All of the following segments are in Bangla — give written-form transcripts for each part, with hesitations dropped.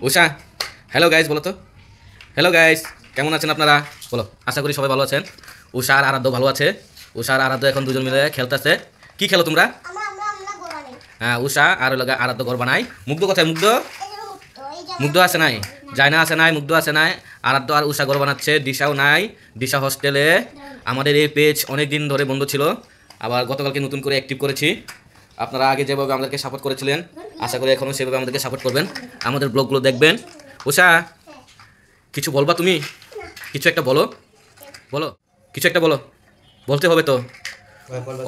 উষা, হ্যালো গাইস বলো তো। হ্যালো গাইস, কেমন আছেন আপনারা? বলো। আশা করি সবাই ভালো আছেন। উষা আর আরাধ্য ভালো আছে। উষা আর আরাধ্য এখন দুজন মিলে খেলতেছে। কি খেলো তোমরা? হ্যাঁ, উষা আর আরাধ্য ঘর বানাই। মুগ্ধ কোথায়? মুগ্ধ মুগ্ধ আছে নাই, জায়না আছে নাই, মুগ্ধ আছে নাই। আরাধ্য আর উষা ঘর বানাচ্ছে। দিশাও নাই, দিশা হস্টেলে। আমাদের এই পেজ অনেক দিন ধরে বন্ধ ছিল, আবার গতকালকে নতুন করে অ্যাক্টিভ করেছি। আপনারা আগে যেভাবে আমাদেরকে সাপোর্ট করেছিলেন, আশা করি এখনও সেভাবে আমাদেরকে সাপোর্ট করবেন, আমাদের ব্লগগুলো দেখবেন। উষা, কিছু বলবা তুমি? কিছু একটা বলো, বলো কিছু একটা বলো। বলতে হবে তো।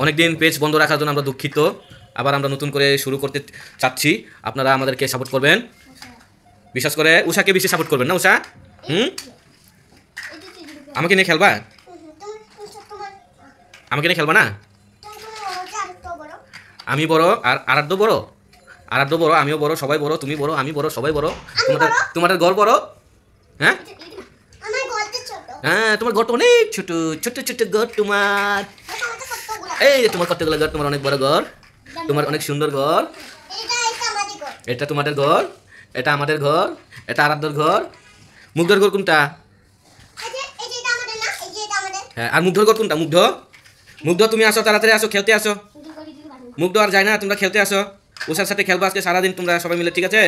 অনেকদিন পেজ বন্ধ রাখার জন্য আমরা দুঃখিত। আবার আমরা নতুন করে শুরু করতে চাচ্ছি। আপনারা আমাদেরকে সাপোর্ট করবেন, বিশেষ করে উষাকে বেশি সাপোর্ট করবেন না উষা? আমাকে নিয়ে খেলবা? আমাকে নিয়ে খেলবা না? আমি বড় আর আরাধ্য বড়। আরাধ্য বড়, আমিও বড়, সবাই বড়। তুমি বড়, আমি বড়, সবাই বড়। তোমাদের ঘর বড়। হ্যাঁ হ্যাঁ, তোমার ঘরটা অনেক ছোট ছোট ছোট ঘর তোমার। এই যে তোমার কতগুলো ঘর, তোমার অনেক বড় ঘর, তোমার অনেক সুন্দর ঘর। এটা তোমাদের ঘর, এটা আমাদের ঘর, এটা আরাধ্যর ঘর। মুগ্ধর ঘর কোনটা? হ্যাঁ, আর মুগ্ধর ঘর কোনটা? মুগ্ধ, মুগ্ধ তুমি আসো, তাড়াতাড়ি আসো, খেলতে আসো। মুগ্ধ আর যায় না, তোমরা খেলতে আসো। উষার সাথে খেলবা আজকে সারাদিন তোমরা সবাই মিলে, ঠিক আছে?